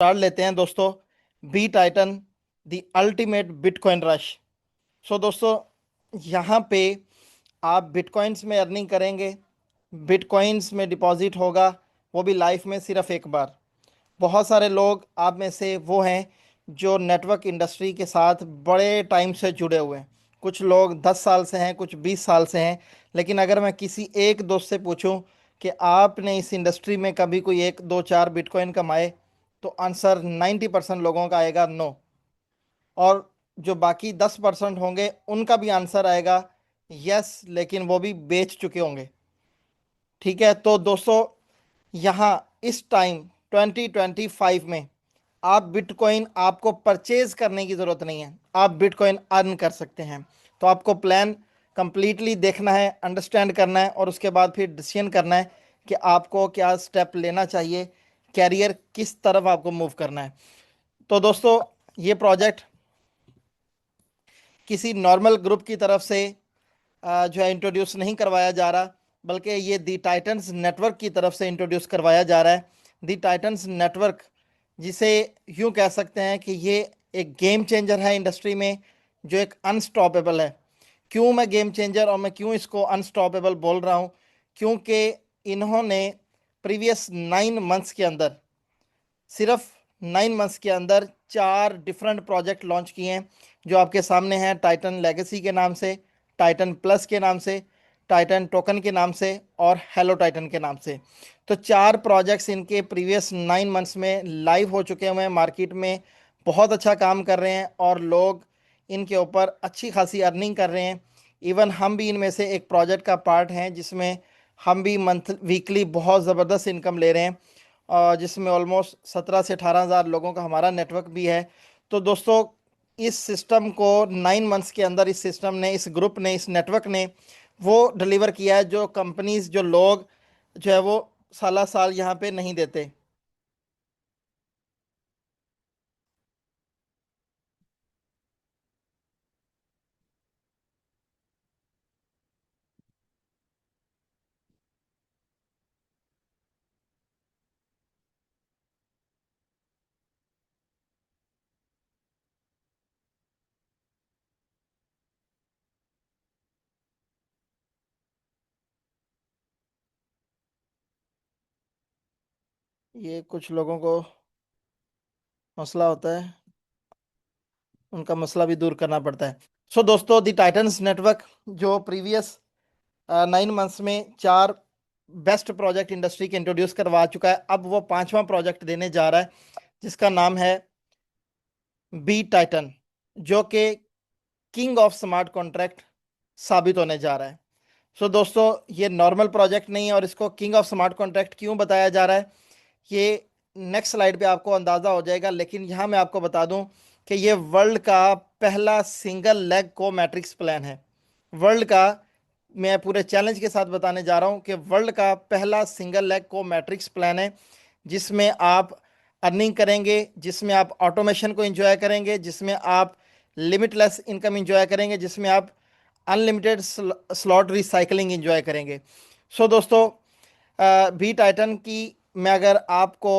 Start लेते हैं दोस्तों। B Titan the ultimate bitcoin rush. So दोस्तों, यहाँ पे आप बिटकॉइंस में अर्निंग करेंगे, बिटकॉइंस में डिपॉजिट होगा, वो भी लाइफ में सिर्फ एक बार। बहुत सारे लोग आप में से वो हैं जो नेटवर्क इंडस्ट्री के साथ बड़े टाइम से जुड़े हुए हैं। कुछ लोग 10 साल से हैं, कुछ 20 साल से हैं। लेकिन अगर मैं किसी एक दोस्त से पूछूं कि आपने इस इंडस्ट्री में कभी कोई एक दो चार बिटकॉइन कमाए, तो आंसर 90% लोगों का आएगा नो। और जो बाकी 10% होंगे उनका भी आंसर आएगा यस, लेकिन वो भी बेच चुके होंगे। ठीक है, तो दोस्तों यहाँ इस टाइम 2025 में आप बिटकॉइन, आपको परचेज करने की ज़रूरत नहीं है, आप बिटकॉइन अर्न कर सकते हैं। तो आपको प्लान कंप्लीटली देखना है, अंडरस्टैंड करना है और उसके बाद फिर डिसीजन करना है कि आपको क्या स्टेप लेना चाहिए, कैरियर किस तरफ आपको मूव करना है। तो दोस्तों, ये प्रोजेक्ट किसी नॉर्मल ग्रुप की तरफ से जो है इंट्रोड्यूस नहीं करवाया जा रहा, बल्कि ये दी टाइटन्स नेटवर्क की तरफ से इंट्रोड्यूस करवाया जा रहा है। दी टाइटन्स नेटवर्क, जिसे यूं कह सकते हैं कि ये एक गेम चेंजर है इंडस्ट्री में, जो एक अनस्टॉपेबल है। क्यों मैं गेम चेंजर और मैं क्यों इसको अनस्टॉपेबल बोल रहा हूँ? क्योंकि इन्होंने प्रीवियस 9 मंथ्स के अंदर, सिर्फ 9 मंथ्स के अंदर 4 डिफरेंट प्रोजेक्ट लॉन्च किए हैं, जो आपके सामने हैं। टाइटन लेगेसी के नाम से, टाइटन प्लस के नाम से, टाइटन टोकन के नाम से और हेलो टाइटन के नाम से। तो 4 प्रोजेक्ट्स इनके प्रीवियस 9 मंथ्स में लाइव हो चुके हुए हैं, मार्केट में बहुत अच्छा काम कर रहे हैं और लोग इनके ऊपर अच्छी खासी अर्निंग कर रहे हैं। इवन हम भी इनमें से एक प्रोजेक्ट का पार्ट हैं, जिसमें हम भी मंथ वीकली बहुत ज़बरदस्त इनकम ले रहे हैं, जिसमें ऑलमोस्ट 17 से 18 हज़ार लोगों का हमारा नेटवर्क भी है। तो दोस्तों, इस सिस्टम को 9 मंथ्स के अंदर इस सिस्टम ने, इस ग्रुप ने, इस नेटवर्क ने वो डिलीवर किया है जो कंपनीज, जो लोग जो है वो साला साल यहाँ पे नहीं देते। ये कुछ लोगों को मसला होता है, उनका मसला भी दूर करना पड़ता है। सो दोस्तों, द टाइटन्स नेटवर्क जो प्रीवियस 9 मंथ्स में 4 बेस्ट प्रोजेक्ट इंडस्ट्री के इंट्रोड्यूस करवा चुका है, अब वो 5वां प्रोजेक्ट देने जा रहा है, जिसका नाम है बी टाइटन, जो कि किंग ऑफ स्मार्ट कॉन्ट्रैक्ट साबित होने जा रहा है। सो दोस्तों, ये नॉर्मल प्रोजेक्ट नहीं है। और इसको किंग ऑफ स्मार्ट कॉन्ट्रैक्ट क्यों बताया जा रहा है, ये नेक्स्ट स्लाइड पे आपको अंदाज़ा हो जाएगा। लेकिन यहाँ मैं आपको बता दूं कि ये वर्ल्ड का पहला सिंगल लेग को मैट्रिक्स प्लान है। वर्ल्ड का, मैं पूरे चैलेंज के साथ बताने जा रहा हूँ कि वर्ल्ड का पहला सिंगल लेग को मैट्रिक्स प्लान है, जिसमें आप अर्निंग करेंगे, जिसमें आप ऑटोमेशन को एंजॉय करेंगे, जिसमें आप लिमिटलेस इनकम एंजॉय करेंगे, जिसमें आप अनलिमिटेड स्लॉट रिसाइकलिंग एंजॉय करेंगे। सो दोस्तों, बी टाइटन की मैं अगर आपको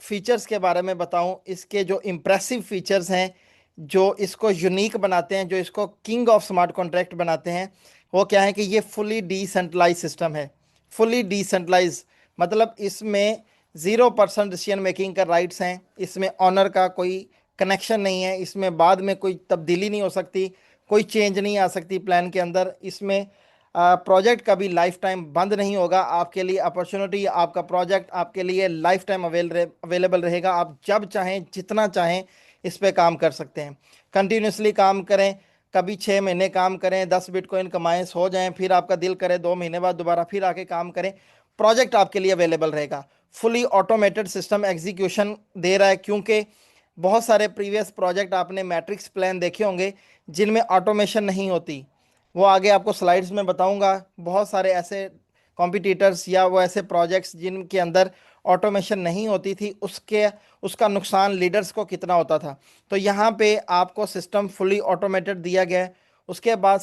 फीचर्स के बारे में बताऊं, इसके जो इम्प्रेसिव फीचर्स हैं, जो इसको यूनिक बनाते हैं, जो इसको किंग ऑफ स्मार्ट कॉन्ट्रैक्ट बनाते हैं, वो क्या है कि ये फुली डिसेंट्रलाइज सिस्टम है। फुली डिसेंट्रलाइज मतलब इसमें 0% डिसीजन मेकिंग का राइट्स हैं, इसमें ऑनर का कोई कनेक्शन नहीं है, इसमें बाद में कोई तब्दीली नहीं हो सकती, कोई चेंज नहीं आ सकती प्लान के अंदर। इसमें प्रोजेक्ट कभी लाइफ टाइम बंद नहीं होगा। आपके लिए अपॉर्चुनिटी, आपका प्रोजेक्ट आपके लिए लाइफ टाइम अवेलेबल रहेगा। आप जब चाहें, जितना चाहें इस पे काम कर सकते हैं। कंटिन्यूसली काम करें, कभी 6 महीने काम करें, 10 बिटकॉइन कमाएं, सो जाएं, फिर आपका दिल करे 2 महीने बाद दोबारा फिर आके काम करें, प्रोजेक्ट आपके लिए अवेलेबल रहेगा। फुली ऑटोमेटेड सिस्टम एग्जीक्यूशन दे रहा है, क्योंकि बहुत सारे प्रीवियस प्रोजेक्ट आपने मैट्रिक्स प्लान देखे होंगे जिनमें ऑटोमेशन नहीं होती। वो आगे आपको स्लाइड्स में बताऊंगा। बहुत सारे ऐसे कॉम्पिटिटर्स या वो ऐसे प्रोजेक्ट्स जिनके अंदर ऑटोमेशन नहीं होती थी, उसके उसका नुकसान लीडर्स को कितना होता था। तो यहाँ पे आपको सिस्टम फुली ऑटोमेटेड दिया गया है। उसके बाद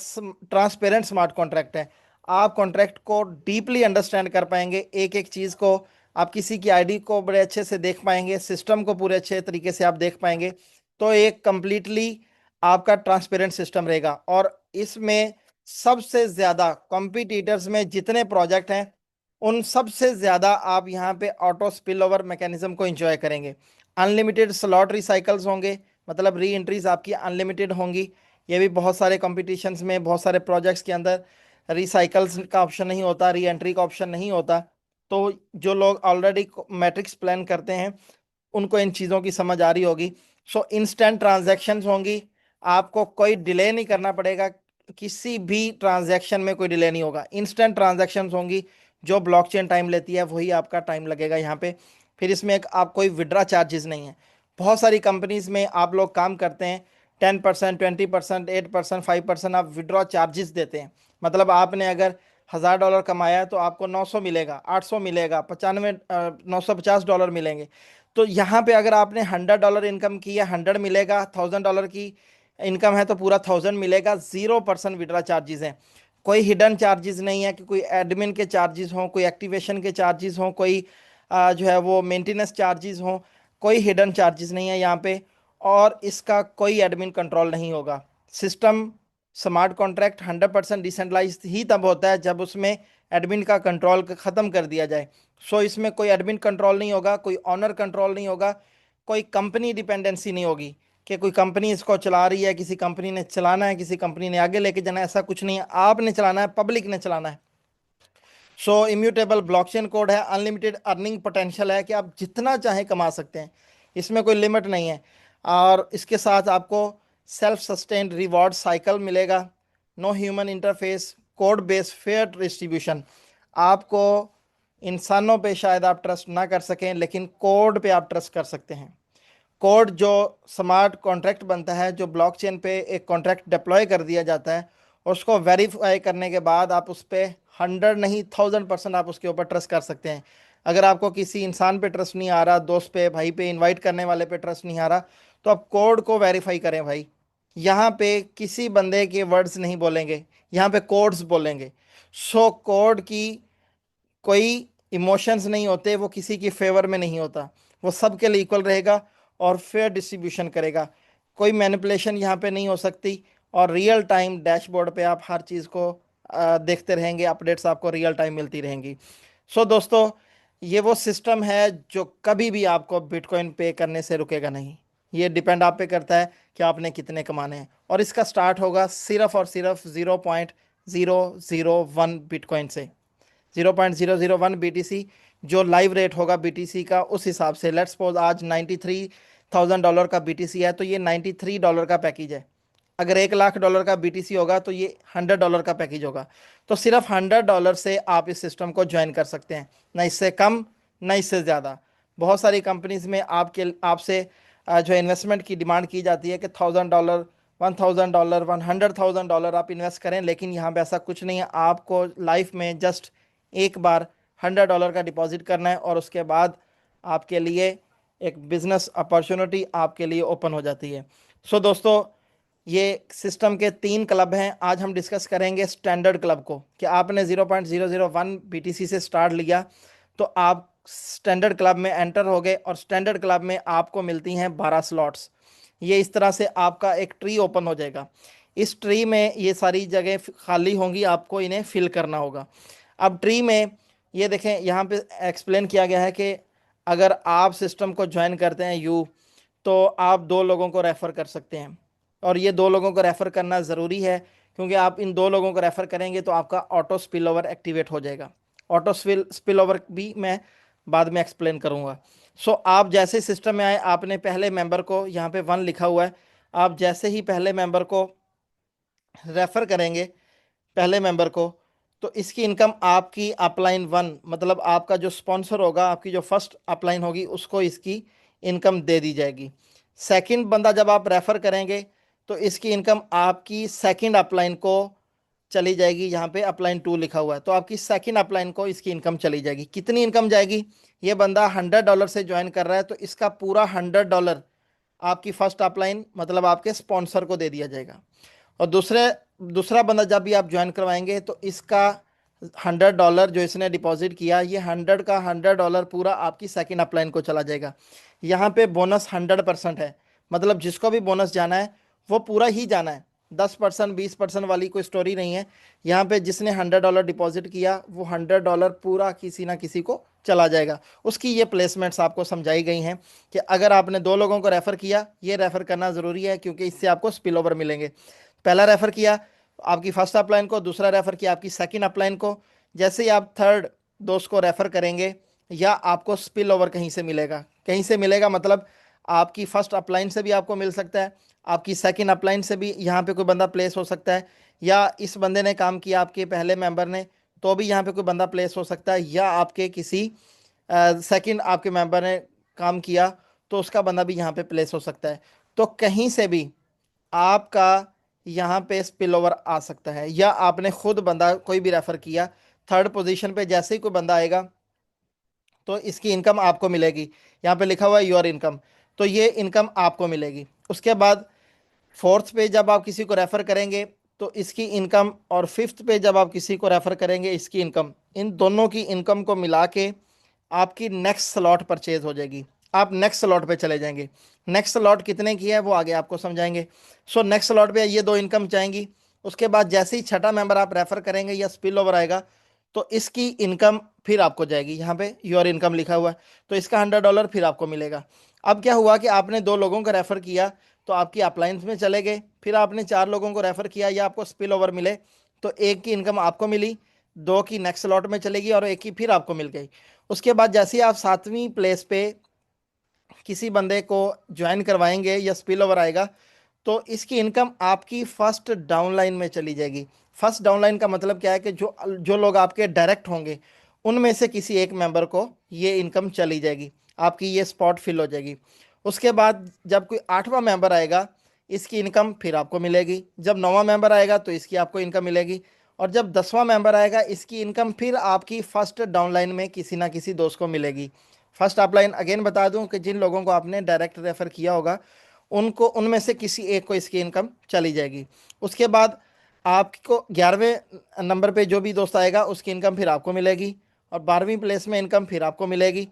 ट्रांसपेरेंट स्मार्ट कॉन्ट्रैक्ट है। आप कॉन्ट्रैक्ट को डीपली अंडरस्टैंड कर पाएंगे, एक एक चीज़ को आप किसी की आईडी को बड़े अच्छे से देख पाएंगे, सिस्टम को पूरे अच्छे तरीके से आप देख पाएंगे। तो एक कंप्लीटली आपका ट्रांसपेरेंट सिस्टम रहेगा। और इसमें सबसे ज़्यादा कॉम्पिटिटर्स में जितने प्रोजेक्ट हैं उन सबसे ज़्यादा आप यहाँ पे ऑटो स्पिल ओवर मैकेनिज्म को एंजॉय करेंगे। अनलिमिटेड स्लॉट रिसाइकल्स होंगे, मतलब री एंट्रीज आपकी अनलिमिटेड होंगी। ये भी बहुत सारे कॉम्पिटिशन्स में, बहुत सारे प्रोजेक्ट्स के अंदर रिसाइकल्स का ऑप्शन नहीं होता, री एंट्री का ऑप्शन नहीं होता। तो जो लोग ऑलरेडी मैट्रिक्स प्लान करते हैं उनको इन चीज़ों की समझ आ रही होगी। सो इंस्टेंट ट्रांजैक्शंस होंगी, आपको कोई डिले नहीं करना पड़ेगा, किसी भी ट्रांजैक्शन में कोई डिले नहीं होगा, इंस्टेंट ट्रांजैक्शंस होंगी। जो ब्लॉकचेन टाइम लेती है वही आपका टाइम लगेगा यहाँ पे। फिर इसमें एक आप कोई विड्रा चार्जेस नहीं है। बहुत सारी कंपनीज में आप लोग काम करते हैं 10%, 20%, 8%, 5% आप विड्रॉ चार्जेस देते हैं। मतलब आपने अगर $1000 कमाया है तो आपको 900 मिलेगा, 800 मिलेगा, 950 डॉलर मिलेंगे। तो यहाँ पे अगर आपने $100 इनकम की है, 100 मिलेगा, $1000 की इनकम है तो पूरा 1000 मिलेगा। 0% विड्रा चार्जेस हैं। कोई हिडन चार्जेस नहीं है कि कोई एडमिन के चार्जेस हों, कोई एक्टिवेशन के चार्जेस हों, कोई जो है वो मेंटेनेंस चार्जेस हों। कोई हिडन चार्जेस नहीं है यहाँ पे। और इसका कोई एडमिन कंट्रोल नहीं होगा। सिस्टम स्मार्ट कॉन्ट्रैक्ट 100% डिसेंट्रलाइज ही तब होता है जब उसमें एडमिन का कंट्रोल ख़त्म कर दिया जाए। सो इसमें कोई एडमिन कंट्रोल नहीं होगा, कोई ऑनर कंट्रोल नहीं होगा, कोई कंपनी डिपेंडेंसी नहीं होगी कि कोई कंपनी इसको चला रही है, किसी कंपनी ने चलाना है, किसी कंपनी ने आगे लेके जाना है। ऐसा कुछ नहीं है, आपने चलाना है, पब्लिक ने चलाना है। सो इम्यूटेबल ब्लॉकचेन कोड है, अनलिमिटेड अर्निंग पोटेंशियल है कि आप जितना चाहें कमा सकते हैं, इसमें कोई लिमिट नहीं है। और इसके साथ आपको सेल्फ सस्टेन्ड रिवॉर्ड साइकिल मिलेगा, no human interface, code based fair distribution. आपको इंसानों पे शायद आप ट्रस्ट ना कर सकें लेकिन कोड पे आप ट्रस्ट कर सकते हैं। कोड जो स्मार्ट कॉन्ट्रैक्ट बनता है, जो ब्लॉकचेन पे एक कॉन्ट्रैक्ट डिप्लॉय कर दिया जाता है, उसको वेरीफाई करने के बाद आप उस पर 100 नहीं 1000% आप उसके ऊपर ट्रस्ट कर सकते हैं। अगर आपको किसी इंसान पे ट्रस्ट नहीं आ रहा, दोस्त पे, भाई पे, इनवाइट करने वाले पे ट्रस्ट नहीं आ रहा, तो आप कोड को वेरीफाई करें भाई। यहाँ पे किसी बंदे के वर्ड्स नहीं बोलेंगे, यहाँ पे कोड्स बोलेंगे। सो कोड की कोई इमोशंस नहीं होते, वो किसी की फेवर में नहीं होता, वो सबके लिए इक्वल रहेगा और फेयर डिस्ट्रीब्यूशन करेगा। कोई मैनिपुलेशन यहाँ पे नहीं हो सकती। और रियल टाइम डैशबोर्ड पे आप हर चीज़ को देखते रहेंगे, अपडेट्स आपको रियल टाइम मिलती रहेंगी। सो दोस्तों, ये वो सिस्टम है जो कभी भी आपको बिटकॉइन पे करने से रुकेगा नहीं। ये डिपेंड आप पे करता है कि आपने कितने कमाने हैं। और इसका स्टार्ट होगा सिर्फ और सिर्फ 0.001 बिटकॉइन से, 0.001 BTC जो लाइव रेट होगा BTC का। उस हिसाब से लेट्स सपोज आज $93,000 का BTC है तो ये $93 का पैकेज है। अगर $1,00,000 का BTC होगा तो ये $100 का पैकेज होगा। तो सिर्फ $100 से आप इस सिस्टम को ज्वाइन कर सकते हैं, ना इससे कम ना इससे ज़्यादा। बहुत सारी कंपनीज में आपके आपसे जो इन्वेस्टमेंट की डिमांड की जाती है कि $1,000, $1,000, $100,000 आप इन्वेस्ट करें, लेकिन यहाँ पे ऐसा कुछ नहीं है। आपको लाइफ में जस्ट एक बार $100 का डिपॉजिट करना है और उसके बाद आपके लिए एक बिजनेस अपॉर्चुनिटी आपके लिए ओपन हो जाती है। सो दोस्तों, ये सिस्टम के 3 क्लब हैं। आज हम डिस्कस करेंगे स्टैंडर्ड क्लब को, कि आपने 0.001 BTC से स्टार्ट लिया तो आप स्टैंडर्ड क्लब में एंटर हो गए और स्टैंडर्ड क्लब में आपको मिलती हैं 12 स्लॉट्स। ये इस तरह से आपका एक ट्री ओपन हो जाएगा। इस ट्री में ये सारी जगह खाली होंगी, आपको इन्हें फिल करना होगा। अब ट्री में ये देखें, यहाँ पे एक्सप्लेन किया गया है कि अगर आप सिस्टम को ज्वाइन करते हैं तो आप 2 लोगों को रेफ़र कर सकते हैं। और ये 2 लोगों को रेफ़र करना ज़रूरी है, क्योंकि आप इन 2 लोगों को रेफ़र करेंगे तो आपका ऑटो स्पिल ओवर एक्टिवेट हो जाएगा। ऑटो स्पिल ओवर भी मैं बाद में एक्सप्लेन करूँगा। सो आप जैसे सिस्टम में आए, आपने पहले मेंबर को, यहाँ पे 1 लिखा हुआ है, आप जैसे ही पहले मेंबर को रेफ़र करेंगे, पहले मेंबर को, तो इसकी इनकम आपकी अपलाइन 1, मतलब आपका जो स्पॉन्सर होगा, आपकी जो फर्स्ट अपलाइन होगी, उसको इसकी इनकम दे दी जाएगी। सेकंड बंदा जब आप रेफ़र करेंगे तो इसकी इनकम आपकी सेकंड अपलाइन को चली जाएगी। यहाँ पे अपलाइन 2 लिखा हुआ है, तो आपकी सेकंड अपलाइन को इसकी इनकम चली जाएगी। कितनी इनकम जाएगी? ये बंदा $100 से ज्वाइन कर रहा है तो इसका पूरा $100 आपकी फर्स्ट अपलाइन, मतलब आपके स्पॉन्सर को दे दिया जाएगा। और दूसरा बंदा जब भी आप ज्वाइन करवाएंगे तो इसका $100 जो इसने डिपॉजिट किया, ये 100 का $100 पूरा आपकी सेकंड अपलाइन को चला जाएगा। यहाँ पे बोनस 100% है, मतलब जिसको भी बोनस जाना है वो पूरा ही जाना है, 10% 20% वाली कोई स्टोरी नहीं है। यहाँ पे जिसने $100 डिपॉजिट किया वो $100 पूरा किसी ना किसी को चला जाएगा। उसकी ये प्लेसमेंट्स आपको समझाई गई हैं कि अगर आपने 2 लोगों को रेफ़र किया, ये रेफ़र करना ज़रूरी है क्योंकि इससे आपको स्पिल ओवर मिलेंगे। पहला रेफ़र किया आपकी फर्स्ट अपलाइन को, दूसरा रेफ़र किया आपकी सेकंड अपलाइन को। जैसे ही आप थर्ड दोस्त को रेफ़र करेंगे या आपको स्पिल ओवर कहीं से मिलेगा, कहीं से मिलेगा मतलब आपकी फर्स्ट अपलाइन से भी आपको मिल सकता है, आपकी सेकंड अपलाइन से भी यहाँ पे कोई बंदा प्लेस हो सकता है, या इस बंदे ने काम किया आपके पहले मेंबर ने तो भी यहाँ पे कोई बंदा प्लेस हो सकता है, या आपके किसी सेकंड आपके मेंबर ने काम किया तो उसका बंदा भी यहाँ पे प्लेस हो सकता है। तो कहीं से भी आपका यहाँ पे स्पिल ओवर आ सकता है, या आपने खुद बंदा कोई भी रेफर किया, थर्ड पोजीशन पे जैसे ही कोई बंदा आएगा तो इसकी इनकम आपको मिलेगी। यहाँ पे लिखा हुआ है योर इनकम, तो ये इनकम आपको मिलेगी। उसके बाद फोर्थ पे जब आप किसी को रेफ़र करेंगे तो इसकी इनकम, और फिफ्थ पे जब आप किसी को रेफ़र करेंगे इसकी इनकम, इन दोनों की इनकम को मिला के आपकी नेक्स्ट स्लॉट परचेज हो जाएगी। आप नेक्स्ट स्लॉट पे चले जाएंगे। नेक्स्ट स्लॉट कितने की है वो आगे आपको समझाएंगे। सो नेक्स्ट स्लॉट पे ये 2 इनकम चाहेंगी। उसके बाद जैसे ही छठा मेंबर आप रेफ़र करेंगे या स्पिल ओवर आएगा तो इसकी इनकम फिर आपको जाएगी। यहाँ पे योर इनकम लिखा हुआ है, तो इसका $100 फिर आपको मिलेगा। अब क्या हुआ कि आपने 2 लोगों को रेफ़र किया तो आपकी अपलाइंस में चले गए, फिर आपने 4 लोगों को रेफ़र किया या आपको स्पिल ओवर मिले तो एक की इनकम आपको मिली, 2 की नेक्स्ट स्लॉट में चलेगी और एक की फिर आपको मिल गई। उसके बाद जैसे ही आप 7वीं प्लेस पे किसी बंदे को ज्वाइन करवाएंगे या स्पिल ओवर आएगा तो इसकी इनकम आपकी फर्स्ट डाउनलाइन में चली जाएगी। फर्स्ट डाउनलाइन का मतलब क्या है कि जो जो लोग आपके डायरेक्ट होंगे उनमें से किसी एक मेंबर को ये इनकम चली जाएगी, आपकी ये स्पॉट फिल हो जाएगी। उसके बाद जब कोई 8वां मेंबर आएगा इसकी इनकम फिर आपको मिलेगी, जब 9वां मेंबर आएगा तो इसकी आपको इनकम मिलेगी, और जब 10वां मेंबर आएगा इसकी इनकम फिर आपकी फर्स्ट डाउनलाइन में किसी ना किसी दोस्त को मिलेगी। फर्स्ट अपलाइन अगेन बता दूं कि जिन लोगों को आपने डायरेक्ट रेफर किया होगा उनको, उनमें से किसी एक को इसकी इनकम चली जाएगी। उसके बाद आपको 11वें नंबर पे जो भी दोस्त आएगा उसकी इनकम फिर आपको मिलेगी, और 12वीं प्लेस में इनकम फिर आपको मिलेगी,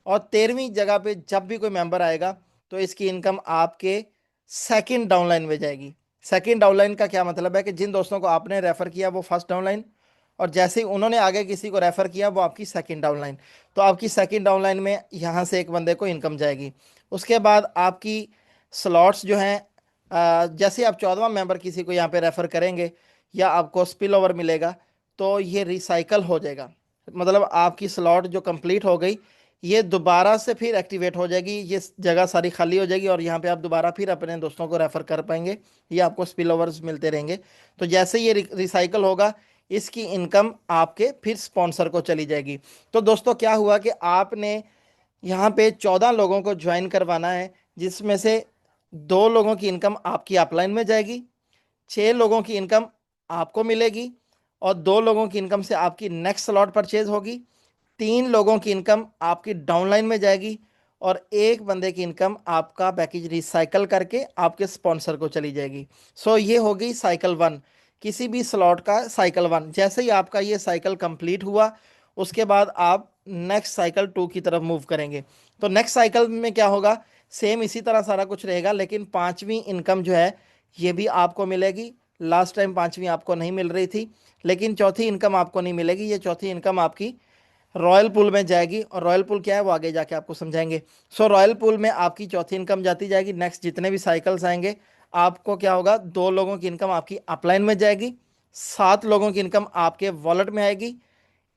और 13वीं जगह पे जब भी कोई मेंबर आएगा तो इसकी इनकम आपके सेकंड डाउनलाइन में जाएगी। सेकंड डाउनलाइन का क्या मतलब है कि जिन दोस्तों को आपने रेफ़र किया वो फर्स्ट डाउनलाइन, और जैसे ही उन्होंने आगे किसी को रेफ़र किया वो आपकी सेकंड डाउनलाइन। तो आपकी सेकंड डाउनलाइन में यहाँ से एक बंदे को इनकम जाएगी। उसके बाद आपकी स्लॉट्स जो हैं, जैसे आप 14वां मेंबर किसी को यहाँ पे रेफ़र करेंगे या आपको स्पिल ओवर मिलेगा तो ये रिसाइकल हो जाएगा, मतलब आपकी स्लॉट जो कंप्लीट हो गई ये दोबारा से फिर एक्टिवेट हो जाएगी, ये जगह सारी खाली हो जाएगी और यहाँ पे आप दोबारा फिर अपने दोस्तों को रेफ़र कर पाएंगे, ये आपको स्पिल ओवर्स मिलते रहेंगे। तो जैसे ये रिसाइकल होगा इसकी इनकम आपके फिर स्पॉन्सर को चली जाएगी। तो दोस्तों क्या हुआ कि आपने यहाँ पे 14 लोगों को ज्वाइन करवाना है, जिसमें से 2 लोगों की इनकम आपकी अपलाइन में जाएगी, 6 लोगों की इनकम आपको मिलेगी, और 2 लोगों की इनकम से आपकी नेक्स्ट स्लॉट परचेज होगी, 3 लोगों की इनकम आपकी डाउनलाइन में जाएगी, और एक बंदे की इनकम आपका पैकेज रिसाइकल करके आपके स्पॉन्सर को चली जाएगी। सो ये हो गई साइकिल 1, किसी भी स्लॉट का साइकिल 1। जैसे ही आपका ये साइकिल कंप्लीट हुआ उसके बाद आप नेक्स्ट साइकिल 2 की तरफ मूव करेंगे। तो नेक्स्ट साइकिल में क्या होगा, सेम इसी तरह सारा कुछ रहेगा, लेकिन 5वीं इनकम जो है ये भी आपको मिलेगी। लास्ट टाइम 5वीं आपको नहीं मिल रही थी, लेकिन चौथी इनकम आपको नहीं मिलेगी। ये चौथी इनकम आपकी रॉयल पूल में जाएगी, और रॉयल पूल क्या है वो आगे जाके आपको समझाएंगे। सो रॉयल पूल में आपकी चौथी इनकम जाती जाएगी। नेक्स्ट जितने भी साइकिल्स आएंगे आपको क्या होगा, 2 लोगों की इनकम आपकी अपलाइन में जाएगी, 7 लोगों की इनकम आपके वॉलेट में आएगी,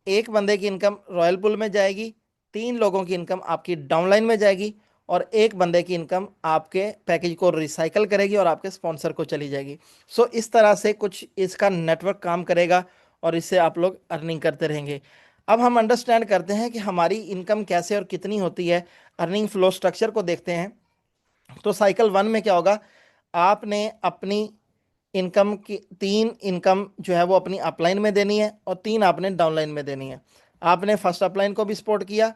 एक बंदे की इनकम रॉयल पूल में जाएगी, 3 लोगों की इनकम आपकी डाउनलाइन में जाएगी, और एक बंदे की इनकम आपके पैकेज को रिसाइकल करेगी और आपके स्पॉन्सर को चली जाएगी। सो इस तरह से कुछ इसका नेटवर्क काम करेगा और इससे आप लोग अर्निंग करते रहेंगे। अब हम अंडरस्टैंड करते हैं कि हमारी इनकम कैसे और कितनी होती है, अर्निंग फ्लो स्ट्रक्चर को देखते हैं। तो साइकिल 1 में क्या होगा, आपने अपनी इनकम की 3 इनकम जो है वो अपनी अपलाइन में देनी है और 3 आपने डाउनलाइन में देनी है। आपने फर्स्ट अपलाइन को भी सपोर्ट किया,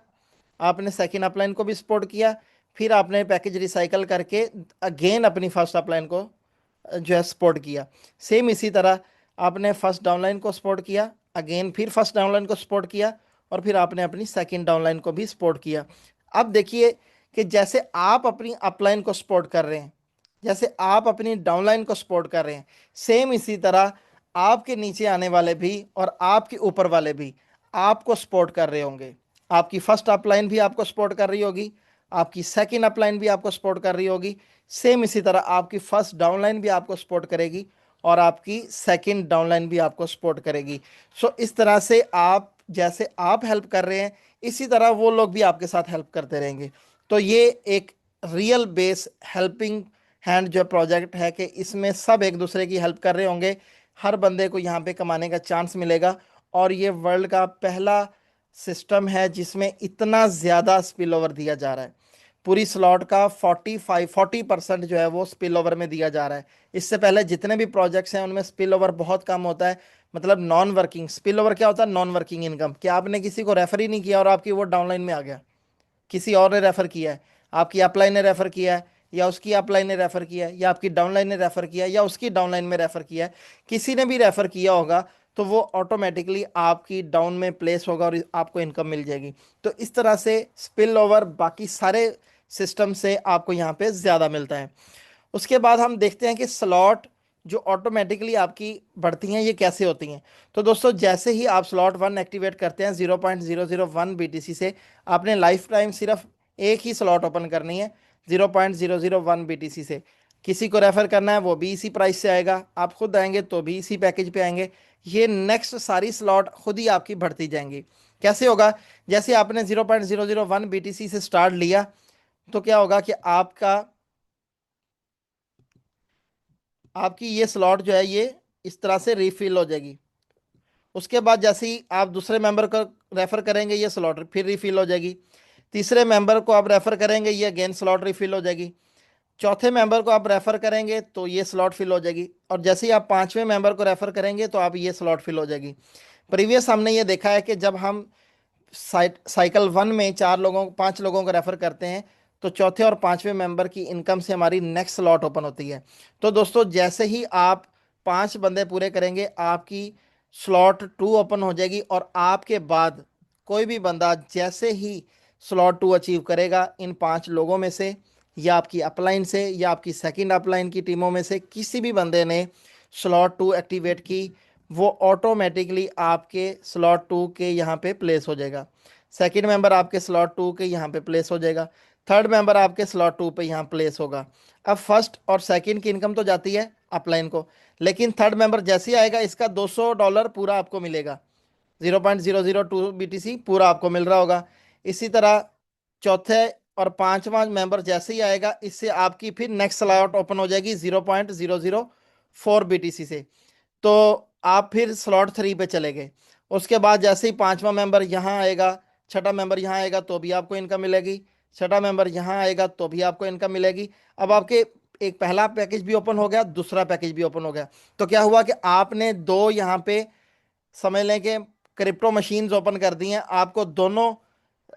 आपने सेकंड अपलाइन को भी सपोर्ट किया, फिर आपने पैकेज रिसाइकल करके अगेन अपनी फर्स्ट अपलाइन को जो है सपोर्ट किया। सेम इसी तरह आपने फर्स्ट डाउनलाइन को सपोर्ट किया, अगेन फिर फर्स्ट डाउनलाइन को सपोर्ट किया और फिर आपने अपनी सेकंड डाउनलाइन को भी सपोर्ट किया। अब देखिए कि जैसे आप अपनी अपलाइन को सपोर्ट कर रहे हैं, जैसे आप अपनी डाउनलाइन को सपोर्ट कर रहे हैं, सेम इसी तरह आपके नीचे आने वाले भी और आपके ऊपर वाले भी आपको सपोर्ट कर रहे होंगे। आपकी फर्स्ट अपलाइन भी आपको सपोर्ट कर रही होगी, आपकी सेकंड अपलाइन भी आपको सपोर्ट कर रही होगी, सेम इसी तरह आपकी फर्स्ट डाउनलाइन भी आपको सपोर्ट करेगी और आपकी सेकंड डाउनलाइन भी आपको सपोर्ट करेगी। सो इस तरह से आप जैसे आप हेल्प कर रहे हैं, इसी तरह वो लोग भी आपके साथ हेल्प करते रहेंगे। तो ये एक रियल बेस हेल्पिंग हैंड जो प्रोजेक्ट है कि इसमें सब एक दूसरे की हेल्प कर रहे होंगे, हर बंदे को यहाँ पे कमाने का चांस मिलेगा। और ये वर्ल्ड का पहला सिस्टम है जिसमें इतना ज़्यादा स्पिल ओवर दिया जा रहा है। पूरी स्लॉट का 40% जो है वो स्पिल ओवर में दिया जा रहा है। इससे पहले जितने भी प्रोजेक्ट्स हैं उनमें स्पिल ओवर बहुत कम होता है। मतलब नॉन वर्किंग स्पिल ओवर क्या होता है? नॉन वर्किंग इनकम, कि आपने किसी को रेफर ही नहीं किया और आपकी वो डाउनलाइन में आ गया, किसी और ने रेफर किया है, आपकी अपलाइन ने रेफर किया है, या उसकी अपलाइन ने रेफर किया है, या आपकी डाउनलाइन ने रेफर किया है, या उसकी डाउनलाइन में रेफर किया है, किसी ने भी रेफर किया होगा तो वो ऑटोमेटिकली आपकी डाउन में प्लेस होगा और आपको इनकम मिल जाएगी। तो इस तरह से स्पिल ओवर बाकी सारे सिस्टम से आपको यहाँ पे ज़्यादा मिलता है। उसके बाद हम देखते हैं कि स्लॉट जो ऑटोमेटिकली आपकी बढ़ती हैं ये कैसे होती हैं। तो दोस्तों जैसे ही आप स्लॉट 1 एक्टिवेट करते हैं 0.001 BTC से, आपने लाइफ टाइम सिर्फ एक ही स्लॉट ओपन करनी है 0.001 BTC से। किसी को रेफर करना है वो भी इसी प्राइस से आएगा, आप खुद आएंगे तो भी इसी पैकेज पे आएंगे। ये नेक्स्ट सारी स्लॉट खुद ही आपकी बढ़ती जाएंगी। कैसे होगा? जैसे आपने 0.001 BTC से स्टार्ट लिया तो क्या होगा कि आपकी ये स्लॉट जो है ये इस तरह से रिफिल हो जाएगी। उसके बाद जैसे ही आप दूसरे मेंबर को रेफर करेंगे ये स्लॉट फिर रिफिल हो जाएगी। तीसरे मेंबर को आप रेफर करेंगे ये अगेन स्लॉट रिफिल हो जाएगी। चौथे मेंबर को आप रेफर करेंगे तो ये स्लॉट फिल हो जाएगी। और जैसे ही आप पांचवें मेंबर को रेफर करेंगे तो आप ये स्लॉट फिल हो जाएगी। प्रीवियस हमने ये देखा है कि जब हम साइकिल 1 में 5 लोगों को रेफर करते हैं तो चौथे और पांचवें मेंबर की इनकम से हमारी नेक्स्ट स्लॉट ओपन होती है। तो दोस्तों जैसे ही आप 5 बंदे पूरे करेंगे आपकी स्लॉट 2 ओपन हो जाएगी और आपके बाद कोई भी बंदा जैसे ही स्लॉट 2 अचीव करेगा इन 5 लोगों में से, या आपकी अपलाइन से या आपकी सेकंड अपलाइन की टीमों में से किसी भी बंदे ने स्लॉट 2 एक्टिवेट की, वो ऑटोमेटिकली आपके स्लॉट 2 के यहाँ पे प्लेस हो जाएगा। सेकंड मेंबर आपके स्लॉट 2 के यहाँ पे प्लेस हो जाएगा। थर्ड मेंबर आपके स्लॉट 2 पे यहाँ प्लेस होगा। अब फर्स्ट और सेकंड की इनकम तो जाती है अपलाइन को, लेकिन थर्ड मेंबर जैसे ही आएगा इसका $200 पूरा आपको मिलेगा। 0.002 BTC पूरा आपको मिल रहा होगा। इसी तरह चौथे और पांचवा मेंबर जैसे ही आएगा इससे आपकी फिर नेक्स्ट स्लॉट ओपन हो जाएगी 0.004 BTC से। तो आप फिर स्लॉट 3 पे चले गए। उसके बाद जैसे ही पांचवा मेंबर यहाँ आएगा, छठा मेंबर यहाँ आएगा तो भी आपको इनकम मिलेगी, छठा मेंबर यहाँ आएगा तो भी आपको इनकम मिलेगी। अब आपके एक पहला पैकेज भी ओपन हो गया, दूसरा पैकेज भी ओपन हो गया। तो क्या हुआ कि आपने दो यहाँ पे समझ लें कि क्रिप्टो मशीन्स ओपन कर दी हैं, आपको दोनों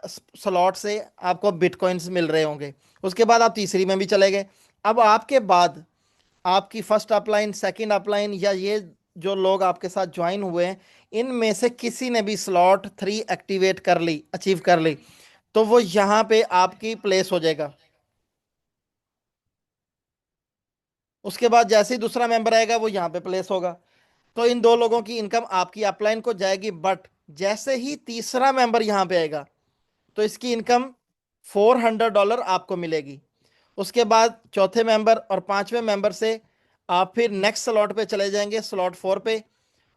स्लॉट से आपको बिटकॉइंस मिल रहे होंगे। उसके बाद आप तीसरी में भी चले गए। अब आपके बाद आपकी फर्स्ट अपलाइन, सेकंड अपलाइन, या ये जो लोग आपके साथ ज्वाइन हुए हैं इनमें से किसी ने भी स्लॉट 3 एक्टिवेट कर ली, अचीव कर ली, तो वो यहाँ पे आपकी प्लेस हो जाएगा। उसके बाद जैसे ही दूसरा मेंबर आएगा वो यहाँ पे प्लेस होगा। तो इन दो लोगों की इनकम आपकी अपलाइन को जाएगी, बट जैसे ही तीसरा मेंबर यहाँ पे आएगा तो इसकी इनकम $400 आपको मिलेगी। उसके बाद चौथे मेंबर और पांचवें मेंबर से आप फिर नेक्स्ट स्लॉट पे चले जाएंगे, स्लॉट 4 पे।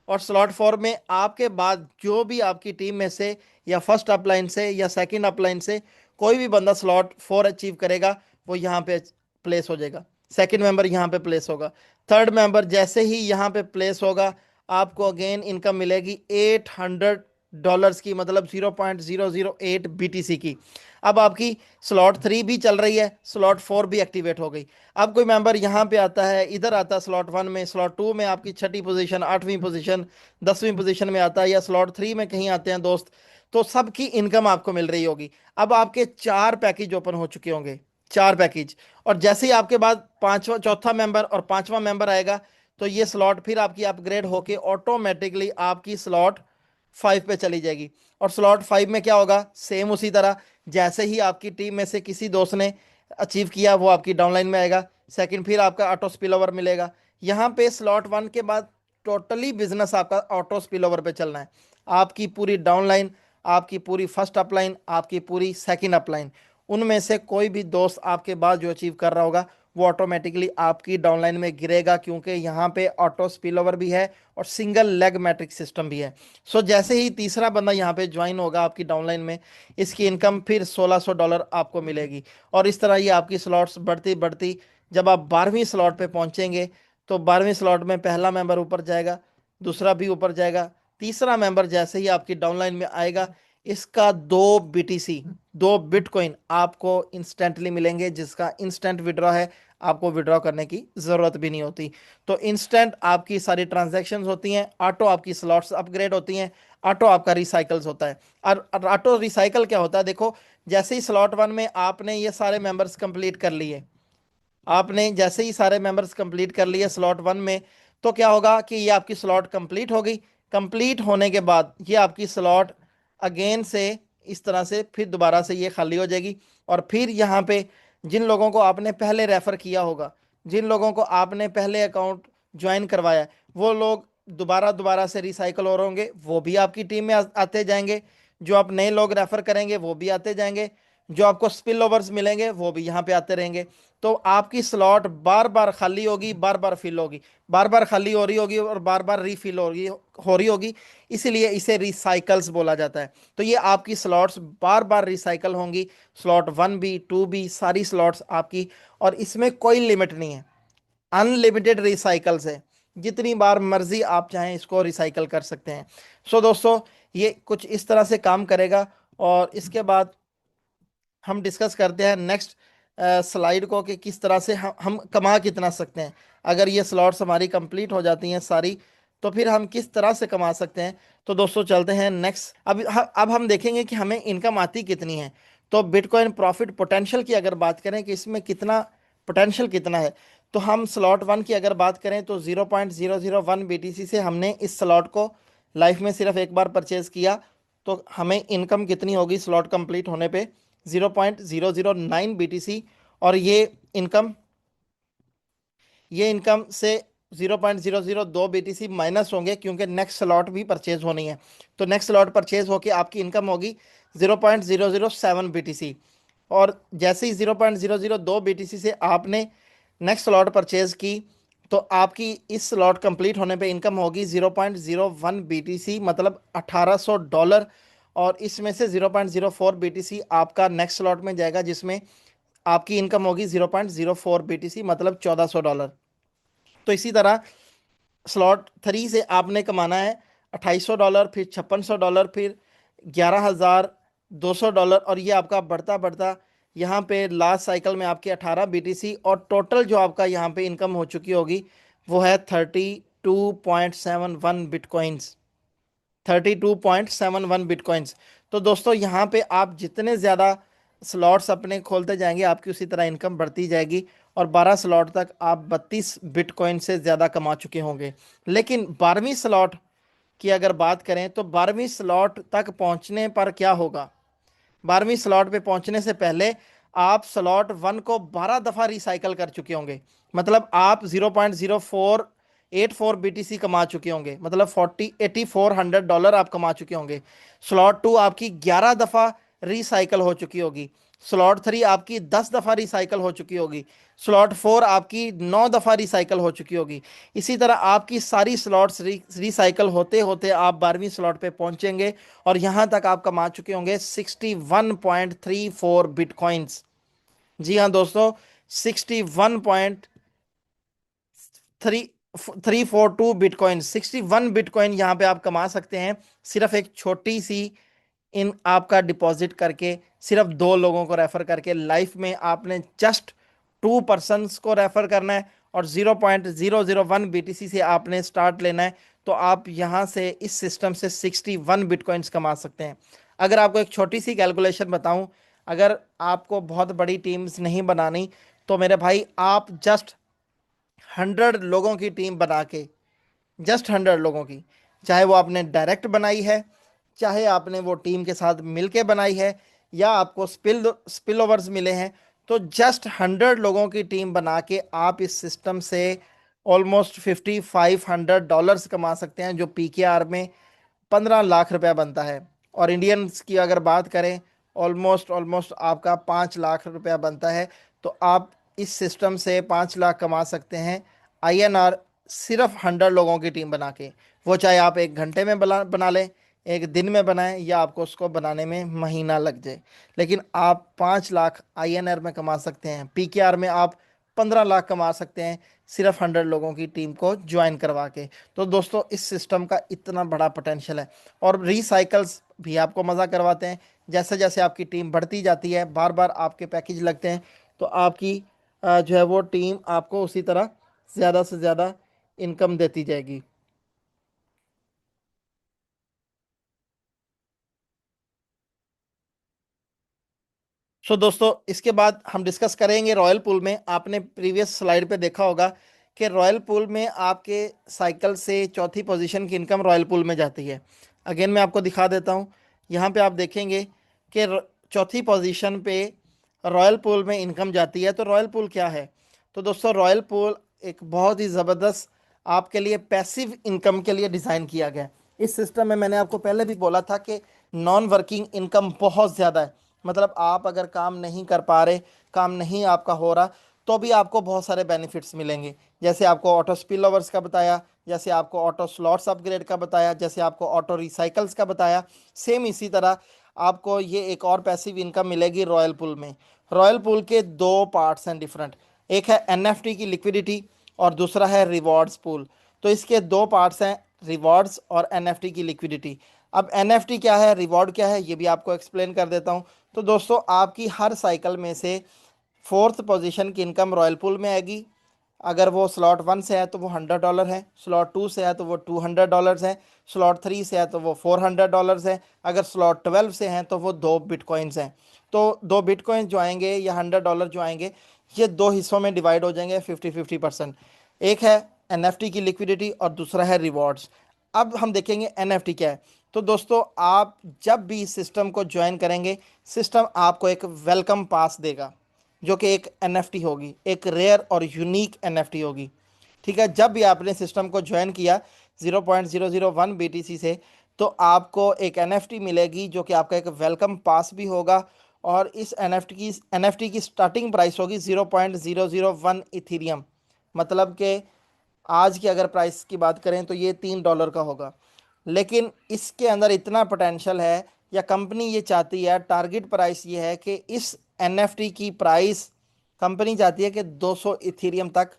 और स्लॉट 4 में आपके बाद जो भी आपकी टीम में से या फर्स्ट अपलाइन से या सेकंड अपलाइन से कोई भी बंदा स्लॉट 4 अचीव करेगा वो यहाँ पे प्लेस हो जाएगा। सेकंड मेंबर यहाँ पे प्लेस होगा। थर्ड मेंबर जैसे ही यहाँ पे प्लेस होगा आपको अगेन इनकम मिलेगी $800 की, मतलब 0.008 BTC की। अब आपकी स्लॉट 3 भी चल रही है, स्लॉट 4 भी एक्टिवेट हो गई। अब कोई मेंबर यहाँ पे आता है, इधर आता है स्लॉट 1 में, स्लॉट 2 में आपकी छठी पोजीशन, 8वीं पोजीशन, 10वीं पोजीशन में आता है, या स्लॉट 3 में कहीं आते हैं दोस्त, तो सबकी इनकम आपको मिल रही होगी। अब आपके 4 पैकेज ओपन हो चुके होंगे, 4 पैकेज। और जैसे ही आपके बाद पांचवा, चौथा मेंबर और पांचवा मेंबर आएगा तो ये स्लॉट फिर आपकी अपग्रेड होके ऑटोमेटिकली आपकी स्लॉट 5 पे चली जाएगी। और स्लॉट 5 में क्या होगा, सेम उसी तरह, जैसे ही आपकी टीम में से किसी दोस्त ने अचीव किया वो आपकी डाउनलाइन में आएगा। सेकंड, फिर आपका ऑटो स्पिल ओवर मिलेगा। यहाँ पे स्लॉट 1 के बाद टोटली बिजनेस आपका ऑटो स्पिल ओवर पे चलना है। आपकी पूरी डाउनलाइन, आपकी पूरी फर्स्ट अपलाइन, आपकी पूरी सेकंड अपलाइन, उनमें से कोई भी दोस्त आपके बाद जो अचीव कर रहा होगा वो ऑटोमेटिकली आपकी डाउनलाइन में गिरेगा, क्योंकि यहाँ पे ऑटो स्पिल ओवर भी है और सिंगल लेग मैट्रिक सिस्टम भी है। सो जैसे ही तीसरा बंदा यहाँ पे ज्वाइन होगा आपकी डाउनलाइन में, इसकी इनकम फिर $1600 आपको मिलेगी। और इस तरह ये आपकी स्लॉट्स बढ़ती बढ़ती, जब आप 12वीं स्लॉट पे पहुंचेंगे तो 12वीं स्लॉट में पहला मेंबर ऊपर जाएगा, दूसरा भी ऊपर जाएगा, तीसरा मेंबर जैसे ही आपकी डाउनलाइन में आएगा, इसका 2 BTC, 2 बिटकॉइन आपको इंस्टेंटली मिलेंगे, जिसका इंस्टेंट विड्रॉ है, आपको विड्रॉ करने की ज़रूरत भी नहीं होती। तो इंस्टेंट आपकी सारी ट्रांजैक्शंस होती हैं, ऑटो आपकी स्लॉट्स अपग्रेड होती हैं, ऑटो आपका रिसाइकल्स होता है। और ऑटो रिसाइकल क्या होता है, देखो जैसे ही स्लॉट 1 में आपने ये सारे मेंबर्स कंप्लीट कर लिए, आपने जैसे ही सारे मेंबर्स कंप्लीट कर लिए स्लॉट 1 में, तो क्या होगा कि ये आपकी स्लॉट कंप्लीट हो गई। कंप्लीट होने के बाद ये आपकी स्लॉट अगेन से इस तरह से फिर दोबारा से ये खाली हो जाएगी। और फिर यहाँ पे जिन लोगों को आपने पहले रेफ़र किया होगा, जिन लोगों को आपने पहले अकाउंट ज्वाइन करवाया है, वो लोग दोबारा दोबारा से रिसाइकल हो रहे होंगे, वो भी आपकी टीम में आते जाएंगे। जो आप नए लोग रेफ़र करेंगे वो भी आते जाएंगे, जो आपको स्पिल ओवर्स मिलेंगे वो भी यहाँ पे आते रहेंगे। तो आपकी स्लॉट बार बार खाली होगी, बार बार फिल होगी, बार बार खाली हो रही होगी और बार बार रीफिल हो रही होगी। इसीलिए इसे रिसाइकल्स बोला जाता है। तो ये आपकी स्लॉट्स बार बार रिसाइकल होंगी, स्लॉट 1 भी 2 भी, सारी स्लॉट्स आपकी। और इसमें कोई लिमिट नहीं है, अनलिमिटेड रिसाइकल्स है, जितनी बार मर्जी आप चाहें इसको रिसाइकल कर सकते हैं। सो दोस्तों, ये कुछ इस तरह से काम करेगा। और इसके बाद हम डिस्कस करते हैं नेक्स्ट स्लाइड को, कि किस तरह से हम कमा कितना सकते हैं। अगर ये स्लॉट्स हमारी कंप्लीट हो जाती हैं सारी, तो फिर हम किस तरह से कमा सकते हैं। तो दोस्तों चलते हैं नेक्स्ट। अब हम देखेंगे कि हमें इनकम आती कितनी है। तो बिटकॉइन प्रॉफिट पोटेंशियल की अगर बात करें कि इसमें कितना पोटेंशियल कितना है, तो हम स्लॉट 1 की अगर बात करें तो 0.001 BTC से हमने इस स्लॉट को लाइफ में सिर्फ एक बार परचेज किया, तो हमें इनकम कितनी होगी स्लॉट कंप्लीट होने पे, 0.009 BTC। और ये इनकम से 0.002 BTC माइनस होंगे, क्योंकि नेक्स्ट स्लॉट भी परचेज होनी है। तो नेक्स्ट स्लॉट परचेज होके आपकी इनकम होगी 0.007 BTC। और जैसे ही 0.002 BTC से आपने नेक्स्ट स्लॉट परचेज की, तो आपकी इस स्लॉट कंप्लीट होने पे इनकम होगी 0.01 BTC, मतलब $1800। और इसमें से 0.04 BTC आपका नेक्स्ट स्लॉट में जाएगा, जिसमें आपकी इनकम होगी 0.04 BTC, मतलब $1400। तो इसी तरह स्लॉट 3 से आपने कमाना है $2800, फिर $5600, फिर $11200, और ये आपका बढ़ता बढ़ता यहाँ पे लास्ट साइकिल में आपके 18 BTC, और टोटल जो आपका यहाँ पे इनकम हो चुकी होगी वो है 32.71 बिटकॉइंस, 32.71 बिटकॉइंस। तो दोस्तों यहाँ पे आप जितने ज़्यादा स्लॉट्स अपने खोलते जाएंगे, आपकी उसी तरह इनकम बढ़ती जाएगी। और 12 स्लॉट तक आप 32 बिटकॉइन से ज़्यादा कमा चुके होंगे। लेकिन 12वीं स्लॉट की अगर बात करें तो 12वीं स्लॉट तक पहुंचने पर क्या होगा, 12वीं स्लॉट पे पहुंचने से पहले आप स्लॉट 1 को 12 दफ़ा रिसाइकल कर चुके होंगे। मतलब आप 0.0484 BTC कमा चुके होंगे, मतलब 8400 आप कमा चुके होंगे। स्लॉट 2 आपकी 11 दफ़ा रिसाइकल हो चुकी होगी। स्लॉट 3 आपकी 10 दफ़ा रिसाइकल हो चुकी होगी। स्लॉट 4 आपकी 9 दफ़ा रिसाइकल हो चुकी होगी। इसी तरह आपकी सारी स्लॉट्स रिसाइकल होते होते आप 12वीं स्लॉट पे पहुंचेंगे, और यहाँ तक आप कमा चुके होंगे 61.34 बिटकॉइंस। जी हाँ दोस्तों, 61.342 बिटकॉइन, 61 बिटकॉइन यहाँ पे आप कमा सकते हैं, सिर्फ एक छोटी सी इन आपका डिपॉजिट करके, सिर्फ 2 लोगों को रेफर करके। लाइफ में आपने जस्ट 2 पर्सन्स को रेफर करना है, और 0.001 BTC से आपने स्टार्ट लेना है। तो आप यहाँ से इस सिस्टम से 61 बिटकॉइंस कमा सकते हैं। अगर आपको एक छोटी सी कैलकुलेशन बताऊं, अगर आपको बहुत बड़ी टीम्स नहीं बनानी, तो मेरे भाई आप जस्ट 100 लोगों की टीम बना के, जस्ट 100 लोगों की, चाहे वो आपने डायरेक्ट बनाई है चाहे आपने वो टीम के साथ मिलके बनाई है या आपको स्पिल ओवर्स मिले हैं, तो जस्ट 100 लोगों की टीम बना के आप इस सिस्टम से ऑलमोस्ट $5,500 कमा सकते हैं, जो पीकेआर में 15 लाख रुपया बनता है। और इंडियंस की अगर बात करें, ऑलमोस्ट ऑलमोस्ट आपका 5 लाख रुपया बनता है। तो आप इस सिस्टम से 5 लाख कमा सकते हैं आईएनआर, सिर्फ 100 लोगों की टीम बना के। वो चाहे आप 1 घंटे में बना लें, एक दिन में बनाएं, या आपको उसको बनाने में महीना लग जाए, लेकिन आप 5 लाख आईएनआर में कमा सकते हैं। पीकेआर में आप 15 लाख कमा सकते हैं, सिर्फ 100 लोगों की टीम को ज्वाइन करवा के। तो दोस्तों, इस सिस्टम का इतना बड़ा पोटेंशियल है। और रीसाइकल्स भी आपको मज़ा करवाते हैं। जैसे जैसे आपकी टीम बढ़ती जाती है, बार बार आपके पैकेज लगते हैं, तो आपकी जो है वो टीम आपको उसी तरह ज़्यादा से ज़्यादा इनकम देती जाएगी। दोस्तों, इसके बाद हम डिस्कस करेंगे रॉयल पूल में। आपने प्रीवियस स्लाइड पे देखा होगा कि रॉयल पूल में आपके साइकिल से चौथी पोजीशन की इनकम रॉयल पूल में जाती है। अगेन मैं आपको दिखा देता हूँ। यहाँ पे आप देखेंगे कि चौथी पोजीशन पे रॉयल पूल में इनकम जाती है। तो रॉयल पूल क्या है? तो दोस्तों, रॉयल पूल एक बहुत ही ज़बरदस्त आपके लिए पैसिव इनकम के लिए डिज़ाइन किया गया है। इस सिस्टम में मैंने आपको पहले भी बोला था कि नॉन वर्किंग इनकम बहुत ज़्यादा है। मतलब आप अगर काम नहीं कर पा रहे, काम नहीं आपका हो रहा, तो भी आपको बहुत सारे बेनिफिट्स मिलेंगे। जैसे आपको ऑटो स्पिल ओवर्स का बताया, जैसे आपको ऑटो स्लॉट्स अपग्रेड का बताया, जैसे आपको ऑटो रिसाइकल्स का बताया, सेम इसी तरह आपको ये एक और पैसिव इनकम मिलेगी रॉयल पूल में। रॉयल पूल के दो पार्ट्स हैं डिफरेंट। एक है एनएफटी की लिक्विडिटी और दूसरा है रिवॉर्ड्स पूल। तो इसके दो पार्ट्स हैं, रिवॉर्ड्स और एनएफटी की लिक्विडिटी। अब एनएफटी क्या है, रिवॉर्ड क्या है, ये भी आपको एक्सप्लेन कर देता हूँ। तो दोस्तों, आपकी हर साइकिल में से फोर्थ पोजीशन की इनकम रॉयल पूल में आएगी। अगर वो स्लॉट 1 से है तो वो $100 है, स्लॉट 2 से है तो वो $200 है, स्लॉट 3 से है तो वो $400 है, अगर स्लॉट 12 से हैं तो वो 2 बिटकॉइंस हैं। तो 2 बिटकॉइन जो आएंगे या $100 जो आएंगे, ये दो हिस्सों में डिवाइड हो जाएंगे 50-50%। एक है एनएफटी की लिक्विडिटी और दूसरा है रिवॉर्ड्स। अब हम देखेंगे एनएफटी क्या है। तो दोस्तों, आप जब भी इस सिस्टम को ज्वाइन करेंगे, सिस्टम आपको एक वेलकम पास देगा, जो कि एक एनएफटी होगी, एक रेयर और यूनिक एनएफटी होगी। ठीक है, जब भी आपने सिस्टम को ज्वाइन किया 0.001 बीटीसी से, तो आपको एक एनएफटी मिलेगी, जो कि आपका एक वेलकम पास भी होगा। और इस एनएफटी की स्टार्टिंग प्राइस होगी 0.001 इथीरियम। मतलब कि आज की अगर प्राइस की बात करें तो ये $3 का होगा। लेकिन इसके अंदर इतना पोटेंशियल है, या कंपनी ये चाहती है, टारगेट प्राइस ये है कि इस एनएफटी की प्राइस कंपनी चाहती है कि 200 इथीरियम तक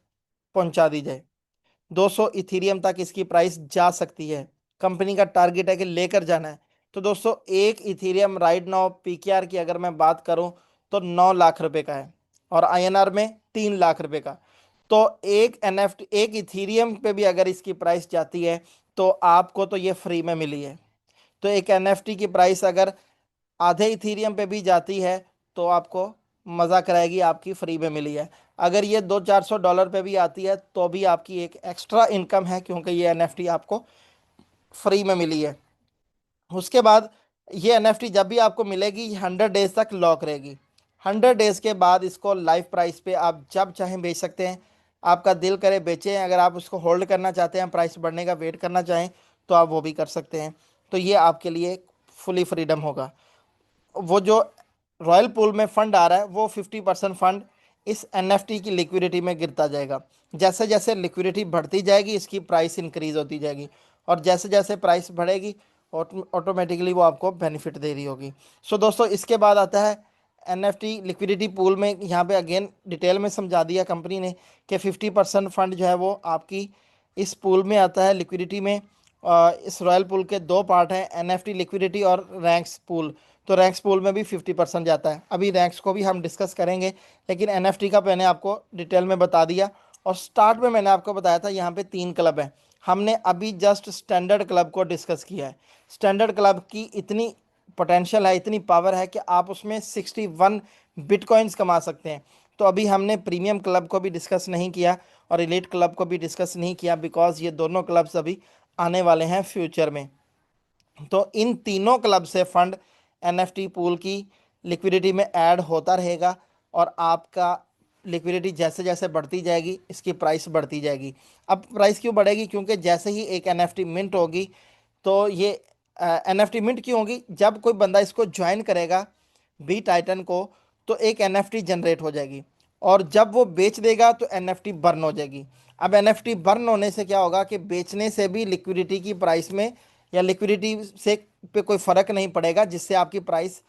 पहुंचा दी जाए। 200 इथीरियम तक इसकी प्राइस जा सकती है। कंपनी का टारगेट है कि लेकर जाना है। तो दोस्तों, एक इथीरियम राइट नाउ पीकेआर की अगर मैं बात करूं तो 9 लाख रुपए का है, और आईएनआर में 3 लाख रुपए का। तो एक एनएफटी, एक इथीरियम पे भी अगर इसकी प्राइस जाती है, तो आपको तो ये फ्री में मिली है। तो एक एनएफटी की प्राइस अगर आधे इथीरियम पे भी जाती है, तो आपको मज़ा कराएगी, आपकी फ्री में मिली है। अगर ये $200-400 पे भी आती है, तो भी आपकी एक एक्स्ट्रा इनकम है, क्योंकि ये एनएफटी आपको फ्री में मिली है। उसके बाद ये एनएफटी जब भी आपको मिलेगी, ये 100 डेज तक लॉक रहेगी। 100 डेज के बाद इसको लाइव प्राइस पे आप जब चाहें बेच सकते हैं। आपका दिल करे बेचें, अगर आप उसको होल्ड करना चाहते हैं, प्राइस बढ़ने का वेट करना चाहें, तो आप वो भी कर सकते हैं। तो ये आपके लिए फुली फ्रीडम होगा। वो जो रॉयल पूल में फंड आ रहा है, वो 50% फंड इस एनएफटी की लिक्विडिटी में गिरता जाएगा। जैसे जैसे लिक्विडिटी बढ़ती जाएगी, इसकी प्राइस इंक्रीज होती जाएगी, और जैसे जैसे प्राइस बढ़ेगी, ऑटोमेटिकली वो आपको बेनिफिट दे रही होगी। दोस्तों, इसके बाद आता है एनएफटी लिक्विडिटी पूल में। यहाँ पे अगेन डिटेल में समझा दिया कंपनी ने कि 50% फंड जो है वो आपकी इस पूल में आता है, लिक्विडिटी में। इस रॉयल पूल के दो पार्ट हैं, एनएफटी लिक्विडिटी और रैंक्स पूल। तो रैंक्स पूल में भी 50% जाता है। अभी रैंक्स को भी हम डिस्कस करेंगे, लेकिन एनएफटी का मैंने आपको डिटेल में बता दिया। और स्टार्ट में मैंने आपको बताया था यहाँ पे 3 क्लब हैं। हमने अभी जस्ट स्टैंडर्ड क्लब को डिस्कस किया है। स्टैंडर्ड क्लब की इतनी पोटेंशियल है, इतनी पावर है कि आप उसमें 61 बिटकॉइंस कमा सकते हैं। तो अभी हमने प्रीमियम क्लब को भी डिस्कस नहीं किया और एलीट क्लब को भी डिस्कस नहीं किया, बिकॉज ये दोनों क्लब्स अभी आने वाले हैं फ्यूचर में। तो इन तीनों क्लब से फंड एनएफटी पूल की लिक्विडिटी में ऐड होता रहेगा, और आपका लिक्विडिटी जैसे जैसे बढ़ती जाएगी इसकी प्राइस बढ़ती जाएगी। अब प्राइस क्यों बढ़ेगी? क्योंकि जैसे ही एक एनएफटी मिंट होगी, तो ये एनएफटी मिंट क्यों होगी? जब कोई बंदा इसको ज्वाइन करेगा बी टाइटन को, तो एक एनएफटी जनरेट हो जाएगी, और जब वो बेच देगा तो एनएफटी बर्न हो जाएगी। अब एनएफटी बर्न होने से क्या होगा कि बेचने से भी लिक्विडिटी की प्राइस में या लिक्विडिटी से पे कोई फर्क नहीं पड़ेगा, जिससे आपकी प्राइस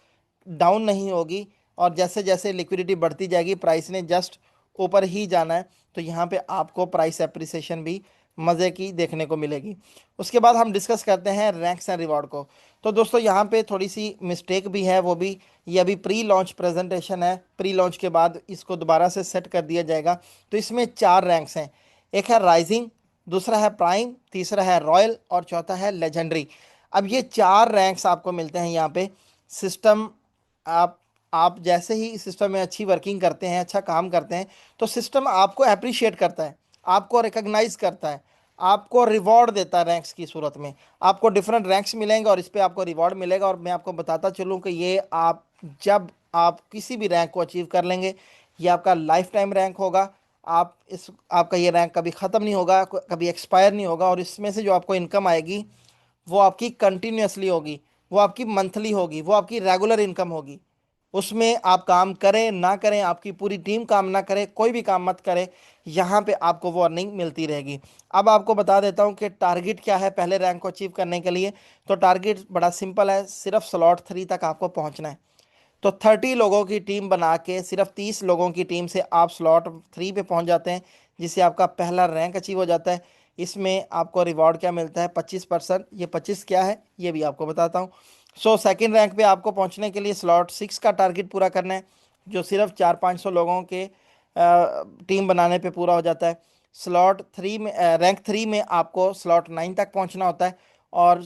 डाउन नहीं होगी। और जैसे जैसे लिक्विडिटी बढ़ती जाएगी प्राइस ने जस्ट ऊपर ही जाना है, तो यहाँ पे आपको प्राइस एप्रिसिएशन भी मज़े की देखने को मिलेगी। उसके बाद हम डिस्कस करते हैं रैंक्स एंड रिवॉर्ड को। तो दोस्तों यहाँ पे थोड़ी सी मिस्टेक भी है, वो भी ये अभी प्री लॉन्च प्रेजेंटेशन है, प्री लॉन्च के बाद इसको दोबारा से सेट कर दिया जाएगा। तो इसमें 4 रैंक्स हैं, एक है राइजिंग, दूसरा है प्राइम, तीसरा है रॉयल और चौथा है लेजेंडरी। अब ये 4 रैंक्स आपको मिलते हैं यहाँ पे। सिस्टम, आप आप जैसे ही इस सिस्टम में अच्छी वर्किंग करते हैं, अच्छा काम करते हैं, तो सिस्टम आपको अप्रिशिएट करता है, आपको रिकग्नाइज करता है, आपको रिवॉर्ड देता है रैंक्स की सूरत में। आपको डिफरेंट रैंक्स मिलेंगे और इस पे आपको रिवॉर्ड मिलेगा। और मैं आपको बताता चलूँ कि ये आप जब आप किसी भी रैंक को अचीव कर लेंगे, ये आपका लाइफ टाइम रैंक होगा। आप इस आपका ये रैंक कभी ख़त्म नहीं होगा, कभी एक्सपायर नहीं होगा, और इसमें से जो आपको इनकम आएगी वो आपकी कंटिन्यूसली होगी, वो आपकी मंथली होगी, वो आपकी रेगुलर इनकम होगी। उसमें आप काम करें ना करें, आपकी पूरी टीम काम ना करे, कोई भी काम मत करे, यहाँ पे आपको वो अर्निंग मिलती रहेगी। अब आपको बता देता हूँ कि टारगेट क्या है पहले रैंक को अचीव करने के लिए। तो टारगेट बड़ा सिंपल है, सिर्फ स्लॉट 3 तक आपको पहुँचना है। तो 30 लोगों की टीम बना के सिर्फ 30 लोगों की टीम से आप स्लॉट 3 पे पहुंच जाते हैं, जिससे आपका पहला रैंक अचीव हो जाता है। इसमें आपको रिवॉर्ड क्या मिलता है? 25%। ये 25 क्या है ये भी आपको बताता हूँ। सो सेकंड रैंक पे आपको पहुंचने के लिए स्लॉट 6 का टारगेट पूरा करना है, जो सिर्फ 400-500 लोगों के टीम बनाने पे पूरा हो जाता है। स्लॉट 3 में रैंक 3 में आपको स्लॉट 9 तक पहुंचना होता है। और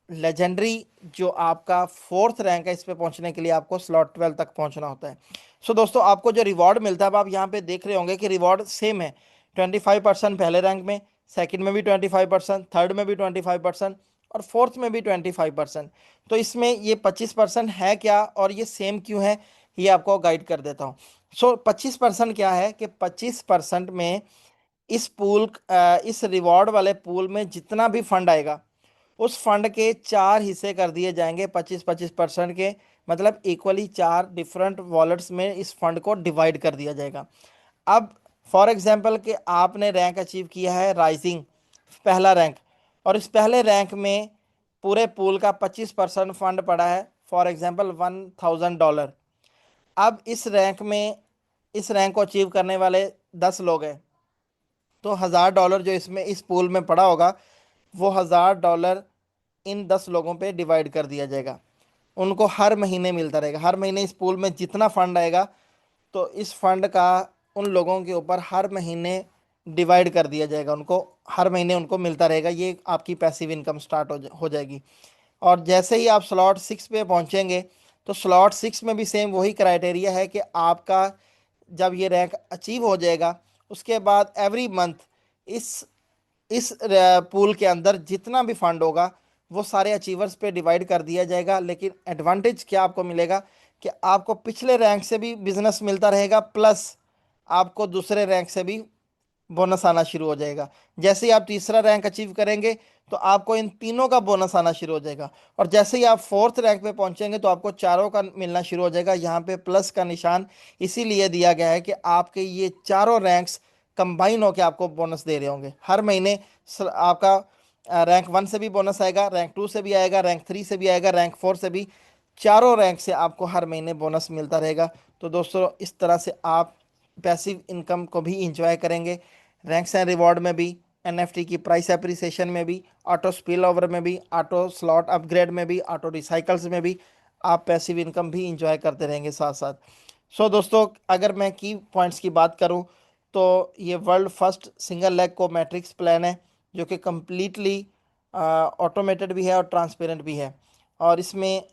लेजेंडरी जो आपका फोर्थ रैंक है, इस पे पहुंचने के लिए आपको स्लॉट 12 तक पहुंचना होता है। सो दोस्तों आपको जो रिवॉर्ड मिलता है, अब आप यहाँ पे देख रहे होंगे कि रिवॉर्ड सेम है। 25% पहले रैंक में, सेकंड में भी 25%, थर्ड में भी 25% और फोर्थ में भी 25%। तो इसमें ये 25% है क्या और ये सेम क्यों है, ये आपको गाइड कर देता हूँ। सो 25% क्या है कि 25% में इस रिवॉर्ड वाले पूल में जितना भी फंड आएगा, उस फंड के 4 हिस्से कर दिए जाएंगे 25-25% के। मतलब इक्वली 4 डिफरेंट वॉलेट्स में इस फंड को डिवाइड कर दिया जाएगा। अब फॉर एग्जांपल कि आपने रैंक अचीव किया है राइजिंग, पहला रैंक, और इस पहले रैंक में पूरे पूल का 25% फंड पड़ा है, फॉर एग्जांपल $1000। अब इस रैंक को अचीव करने वाले 10 लोग हैं, तो $1000 जो इसमें इस पूल में पड़ा होगा, वो $1000 इन 10 लोगों पे डिवाइड कर दिया जाएगा। उनको हर महीने मिलता रहेगा, हर महीने इस पूल में जितना फंड आएगा, तो इस फंड का उन लोगों के ऊपर हर महीने डिवाइड कर दिया जाएगा, उनको हर महीने उनको मिलता रहेगा। ये आपकी पैसिव इनकम स्टार्ट हो जाएगी। और जैसे ही आप स्लॉट 6 पे पहुंचेंगे, तो स्लॉट 6 में भी सेम वही क्राइटेरिया है कि आपका जब ये रैंक अचीव हो जाएगा, उसके बाद एवरी मंथ इस पूल के अंदर जितना भी फंड होगा वो सारे अचीवर्स पे डिवाइड कर दिया जाएगा। लेकिन एडवांटेज क्या आपको मिलेगा कि आपको पिछले रैंक से भी बिजनेस मिलता रहेगा, प्लस आपको दूसरे रैंक से भी बोनस आना शुरू हो जाएगा। जैसे ही आप तीसरा रैंक अचीव करेंगे, तो आपको इन तीनों का बोनस आना शुरू हो जाएगा। और जैसे ही आप फोर्थ रैंक पे पहुंचेंगे, तो आपको चारों का मिलना शुरू हो जाएगा। यहाँ पे प्लस का निशान इसीलिए दिया गया है कि आपके ये चारों रैंक्स कंबाइन होकर आपको बोनस दे रहे होंगे हर महीने। आपका रैंक 1 से भी बोनस आएगा, रैंक 2 से भी आएगा, रैंक 3 से भी आएगा, रैंक 4 से भी। चारों रैंक से आपको हर महीने बोनस मिलता रहेगा। तो दोस्तों इस तरह से आप पैसिव इनकम को भी इंजॉय करेंगे, रैंक्स एंड रिवॉर्ड में भी, एनएफटी की प्राइस एप्रिसिएशन में भी, ऑटो स्पिल ओवर में भी, ऑटो स्लॉट अपग्रेड में भी, ऑटो रिसाइकल्स में भी आप पैसिव इनकम भी इंजॉय करते रहेंगे साथ साथ। सो दोस्तों अगर मैं की पॉइंट्स की बात करूं, तो ये वर्ल्ड फर्स्ट सिंगल लेग को मैट्रिक्स प्लान है, जो कि कम्प्लीटली ऑटोमेटेड भी है और ट्रांसपेरेंट भी है। और इसमें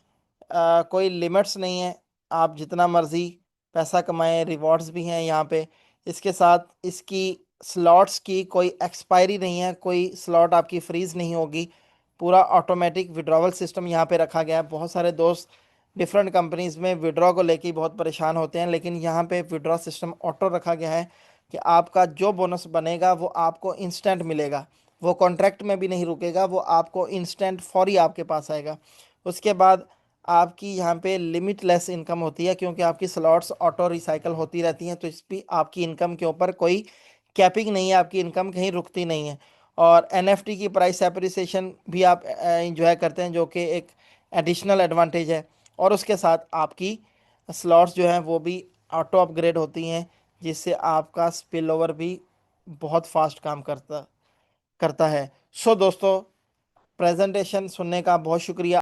कोई लिमिट्स नहीं है, आप जितना मर्ज़ी पैसा कमाएं, रिवॉर्ड्स भी हैं यहाँ पे। इसके साथ इसकी स्लॉट्स की कोई एक्सपायरी नहीं है, कोई स्लॉट आपकी फ्रीज नहीं होगी। पूरा ऑटोमेटिक विड्रॉवल सिस्टम यहाँ पे रखा गया है। बहुत सारे दोस्त डिफरेंट कंपनीज में विड्रॉ को लेके बहुत परेशान होते हैं, लेकिन यहाँ पे विड्रॉ सिस्टम ऑटो रखा गया है कि आपका जो बोनस बनेगा वो आपको इंस्टेंट मिलेगा, वो कॉन्ट्रैक्ट में भी नहीं रुकेगा, वो आपको इंस्टेंट फौरी आपके पास आएगा। उसके बाद आपकी यहाँ पे लिमिटलेस इनकम होती है, क्योंकि आपकी स्लॉट्स ऑटो रिसाइकल होती रहती हैं, तो इस भी आपकी इनकम के ऊपर कोई कैपिंग नहीं है, आपकी इनकम कहीं रुकती नहीं है। और एनएफटी की प्राइस एप्रिसिएशन भी आप इंजॉय करते हैं, जो कि एक एडिशनल एडवांटेज है। और उसके साथ आपकी स्लॉट्स जो हैं वो भी ऑटो अपग्रेड होती हैं, जिससे आपका स्पिल ओवर भी बहुत फास्ट काम करता करता है। सो दोस्तों, प्रेजेंटेशन सुनने का बहुत शुक्रिया।